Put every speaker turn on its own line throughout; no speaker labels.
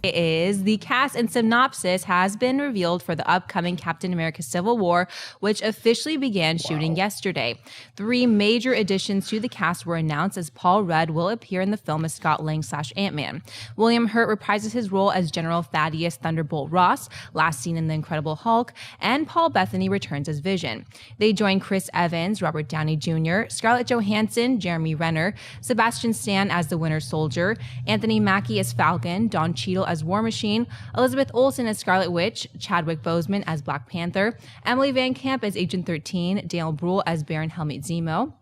Is the cast and synopsis has been revealed for the upcoming Captain America Civil War, which officially began shooting yesterday. 3 major additions to the cast were announced, as Paul Rudd will appear in the film as Scott Lang / Ant-Man. William Hurt reprises his role as General Thaddeus Thunderbolt Ross, last seen in The Incredible Hulk, and Paul Bethany returns as Vision. They join Chris Evans, Robert Downey Jr., Scarlett Johansson, Jeremy Renner, Sebastian Stan as the Winter Soldier, Anthony Mackie as Falcon, Don Cheadle as War Machine, Elizabeth Olsen as Scarlet Witch, Chadwick Boseman as Black Panther, Emily VanCamp as Agent 13, Daniel Brühl as Baron Helmut Zemo,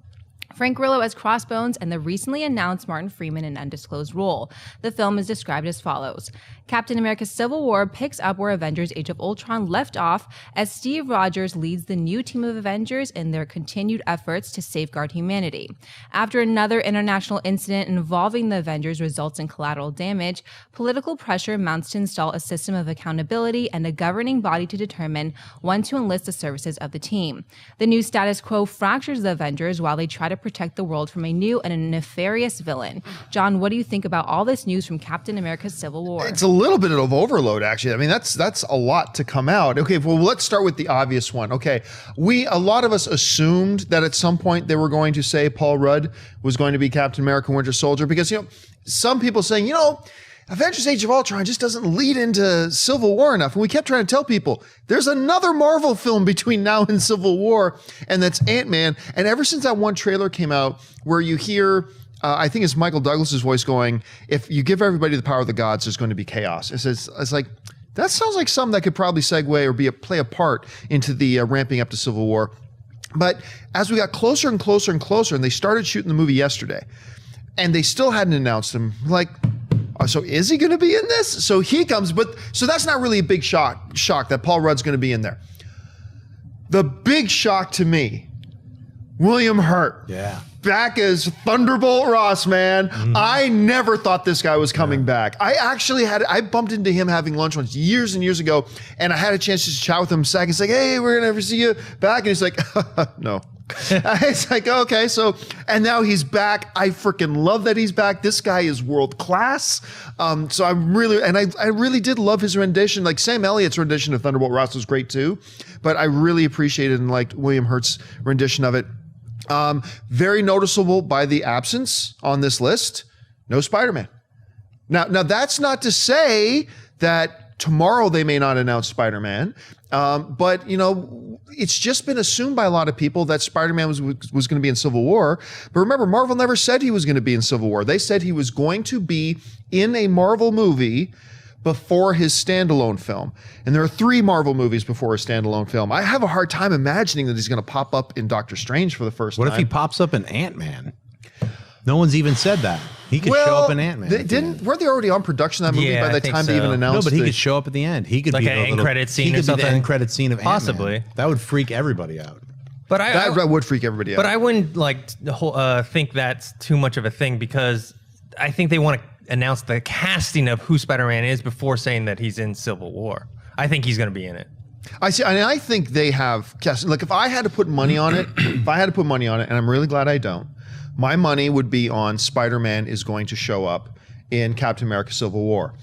Frank Grillo as Crossbones, and the recently announced Martin Freeman in an undisclosed role. The film is described as follows. Captain America Civil War picks up where Avengers Age of Ultron left off, as Steve Rogers leads the new team of Avengers in their continued efforts to safeguard humanity. After another international incident involving the Avengers results in collateral damage, political pressure mounts to install a system of accountability and a governing body to determine when to enlist the services of the team. The new status quo fractures the Avengers while they try to protect the world from a new and a nefarious villain. John, what do you think about all this news from Captain America Civil War?
It's a little bit of overload, actually. I mean, that's a lot to come out. Okay, well, let's start with the obvious one. Okay, a lot of us assumed that at some point they were going to say Paul Rudd was going to be Captain America Winter Soldier, because, some people saying, Avengers Age of Ultron just doesn't lead into Civil War enough. And we kept trying to tell people, there's another Marvel film between now and Civil War, and that's Ant-Man. And ever since that one trailer came out where you hear, I think it's Michael Douglas's voice going, if you give everybody the power of the gods, there's going to be chaos. It's like, that sounds like something that could probably segue or play a part into the ramping up to Civil War. But as we got closer and closer and closer, and they started shooting the movie yesterday, and they still hadn't announced him, like, so is he going to be in this? So he comes, so that's not really a big shock that Paul Rudd's going to be in there. The big shock to me, William Hurt.
Yeah.
Back as Thunderbolt Ross, man. I never thought this guy was coming back. I bumped into him having lunch once years and years ago, and I had a chance to chat with him a second. He's like, hey, we're going to ever see you back. And he's like, no. It's like, okay, and now he's back. I freaking love that he's back. This guy is world class. So I'm really, and I really did love his rendition. Like Sam Elliott's rendition of Thunderbolt Ross was great too, but I really appreciated and liked William Hurt's rendition of it. Very noticeable by the absence on this list. No Spider-Man. Now that's not to say that tomorrow they may not announce Spider-Man. But it's just been assumed by a lot of people that Spider-Man was going to be in Civil War. But remember, Marvel never said he was going to be in Civil War. They said he was going to be in a Marvel movie before his standalone film. And there are 3 Marvel movies before his standalone film. I have a hard time imagining that he's going to pop up in Doctor Strange for the first time.
What if he pops up in Ant-Man? No one's even said that. He could show up in Ant-Man.
Weren't they already on production of that movie by the time they even announced it?
No, but he could show up at the end. He could
like
be
an end credit scene or something.
The end credit scene of
possibly.
Ant-Man. That would freak everybody out.
But
that would freak everybody out.
But I wouldn't think that's too much of a thing, because I think they want to announce the casting of who Spider-Man is before saying that he's in Civil War. I think he's going to be in it.
I see, and I think they have cast. Like, if I had to put money on it, and I'm really glad I don't, my money would be on Spider-Man is going to show up in Captain America Civil War.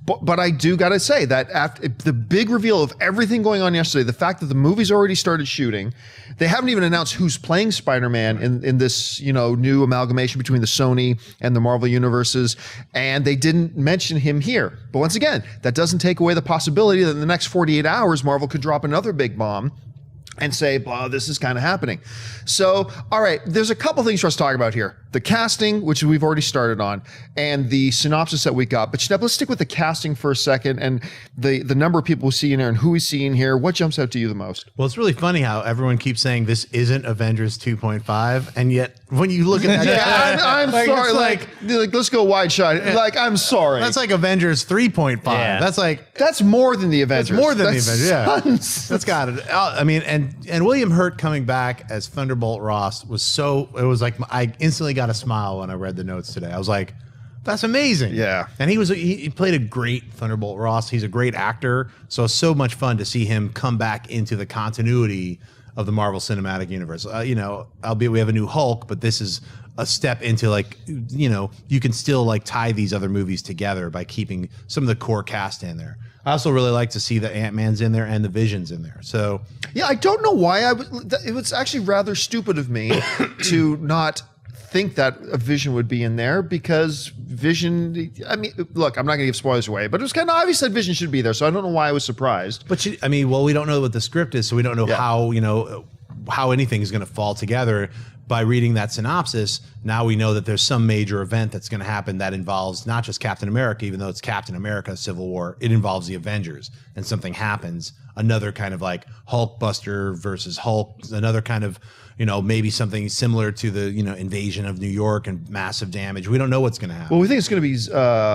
But I do got to say that after the big reveal of everything going on yesterday, the fact that the movie's already started shooting, they haven't even announced who's playing Spider-Man in this new amalgamation between the Sony and the Marvel universes, and they didn't mention him here. But once again, that doesn't take away the possibility that in the next 48 hours, Marvel could drop another big bomb and say, blah, this is kind of happening. So, all right, there's a couple things for us to talk about here. The casting, which we've already started on, and the synopsis that we got. But Shep, let's stick with the casting for a second, and the number of people we see in here and who we see in here. What jumps out to you the most?
Well, it's really funny how everyone keeps saying this isn't Avengers 2.5, and yet when you look at that,
I'm sorry. Like, let's go wide shot. Like, I'm sorry.
That's like Avengers 3.5. Yeah.
That's more than the Avengers.
That's more than the Avengers. Yeah, that's got it. I mean, and William Hurt coming back as Thunderbolt Ross was so. It was like I instantly got a smile when I read the notes today. I was like, that's amazing.
Yeah.
And he played a great Thunderbolt Ross. He's a great actor. So much fun to see him come back into the continuity of the Marvel Cinematic Universe. You know, albeit we have a new Hulk, but this is a step into like, you know, you can still like tie these other movies together by keeping some of the core cast in there. I also really like to see the Ant-Man's in there and the Vision's in there. So
yeah, I don't know why it was actually rather stupid of me to not think that a Vision would be in there, because Vision, I mean, look, I'm not going to give spoilers away, but it was kind of obvious that Vision should be there, so I don't know why I was surprised.
But I mean, well, we don't know what the script is, so we don't know how, you know, how anything is going to fall together. By reading that synopsis, now we know that there's some major event that's going to happen that involves not just Captain America, even though it's Captain America Civil War, it involves the Avengers, and something happens, another kind of like Hulkbuster versus Hulk, another kind of, you know, maybe something similar to the, you know, invasion of New York and massive damage. We don't know what's going to happen.
Well, we think it's going to be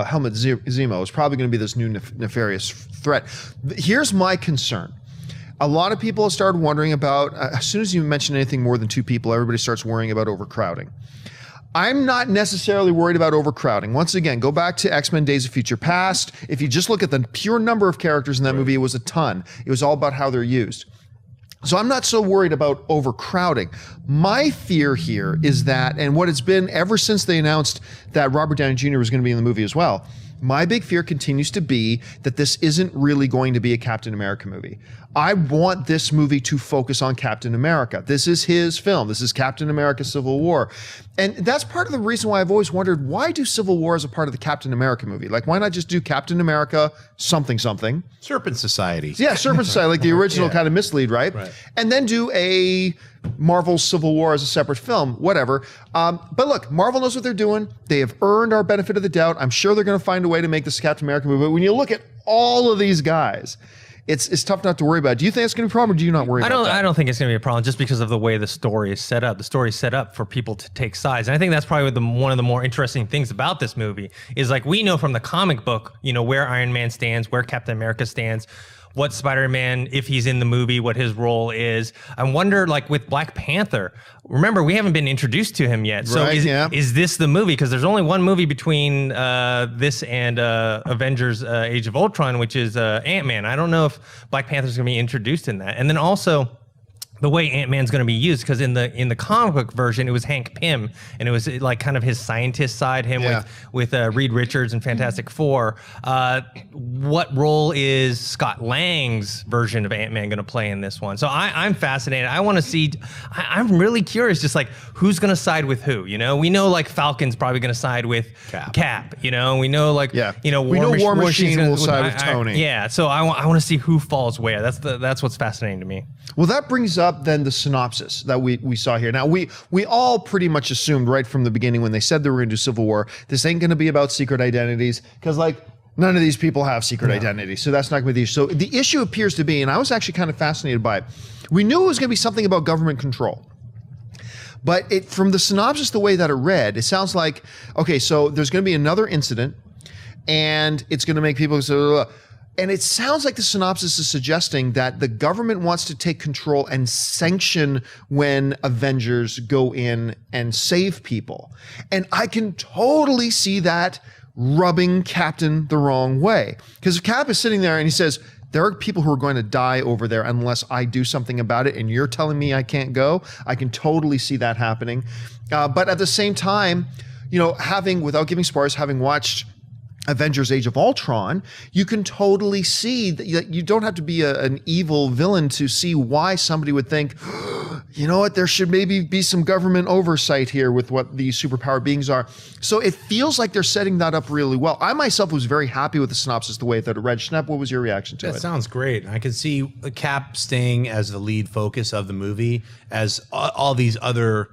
Helmut Zemo. It's probably going to be this new nefarious threat. Here's my concern. A lot of people have started wondering about, as soon as you mention anything more than two people, everybody starts worrying about overcrowding. I'm not necessarily worried about overcrowding. Once again, go back to X-Men Days of Future Past. If you just look at the pure number of characters in that movie, it was a ton. It was all about how they're used. So I'm not so worried about overcrowding. My fear here is that, and what it's been ever since they announced that Robert Downey Jr. was going to be in the movie as well, my big fear continues to be that this isn't really going to be a Captain America movie. I want this movie to focus on Captain America. This is his film. This is Captain America Civil War. And that's part of the reason why I've always wondered, why do Civil War as a part of the Captain America movie? Like, why not just do Captain America something?
Serpent Society.
Yeah, Serpent Society, like the original kind of mislead, right? And then do a Marvel Civil War as a separate film, whatever. But look, Marvel knows what they're doing. They have earned our benefit of the doubt. I'm sure they're going to find a way to make this Captain America movie. But when you look at all of these guys, it's tough not to worry about. Do you think it's going to be a problem, or do you not worry about that?
I don't think it's going to be a problem, just because of the way the story is set up. The story is set up for people to take sides. And I think that's probably one of the more interesting things about this movie is, like, we know from the comic book, you know, where Iron Man stands, where Captain America stands, what Spider-Man, if he's in the movie, what his role is. I wonder, like with Black Panther, remember, we haven't been introduced to him yet. So is this the movie? Because there's only one movie between this and Avengers Age of Ultron, which is Ant-Man. I don't know if Black Panther's going to be introduced in that. And then also, the way Ant-Man's going to be used, because in the comic book version, it was Hank Pym, and it was like kind of his scientist side, him with Reed Richards and Fantastic Four. What role is Scott Lang's version of Ant-Man going to play in this one? So I'm fascinated. I want to see. I'm really curious, just like who's going to side with who. You know, we know like Falcon's probably going to side with Cap. You know, we know like you know
War Machine will side with Tony.
Yeah, so I want to see who falls where. That's what's fascinating to me.
Well, that brings up then the synopsis that we saw here. Now, we all pretty much assumed right from the beginning when they said they were going to do Civil War, this ain't going to be about secret identities, because like none of these people have secret identities. So that's not going to be the issue. So the issue appears to be, and I was actually kind of fascinated by it, we knew it was going to be something about government control. But from the synopsis, the way that it read, it sounds like, okay, so there's going to be another incident, and it's going to make people say, and it sounds like the synopsis is suggesting that the government wants to take control and sanction when Avengers go in and save people. And I can totally see that rubbing Captain the wrong way. Because if Cap is sitting there and he says, there are people who are going to die over there unless I do something about it, and you're telling me I can't go, I can totally see that happening. But at the same time, you know, without giving spoilers, having watched Avengers Age of Ultron, you can totally see that you don't have to be an evil villain to see why somebody would think, you know what, there should maybe be some government oversight here with what these superpowered beings are. So it feels like they're setting that up really well. I myself was very happy with the synopsis, the way that it read. Schnepp, what was your reaction to it?
That sounds great. I can see Cap staying as the lead focus of the movie as all these other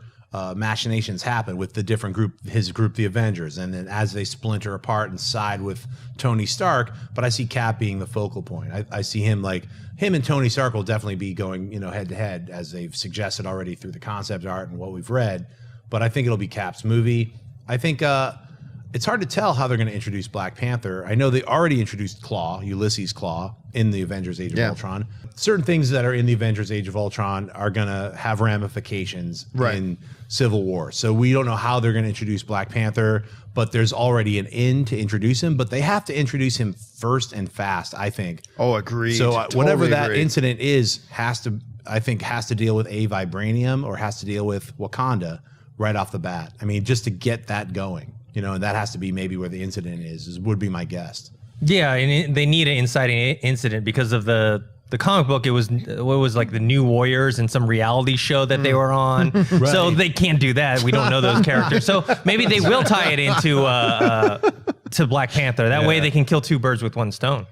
machinations happen with the different his group, the Avengers, and then as they splinter apart and side with Tony Stark. But I see Cap being the focal point. I see him and Tony Stark will definitely be going, you know, head to head, as they've suggested already through the concept art and what we've read. But I think it'll be Cap's movie. I think it's hard to tell how they're going to introduce Black Panther. I know they already introduced Ulysses Claw, in the Avengers Age of Ultron. Certain things that are in the Avengers Age of Ultron are going to have ramifications in Civil War. So we don't know how they're going to introduce Black Panther, but there's already an in to introduce him. But they have to introduce him first and fast, I think.
Oh, agreed.
So whatever that incident is has to I think, has to deal with a vibranium or has to deal with Wakanda right off the bat. I mean, just to get that going, you know, and that has to be maybe where the incident would be my guess. Yeah,
and they need an inciting incident because of the comic book. It was like the New Warriors and some reality show that they were on. Right. So they can't do that. We don't know those characters. So maybe they will tie it into to Black Panther. That way they can kill two birds with one stone.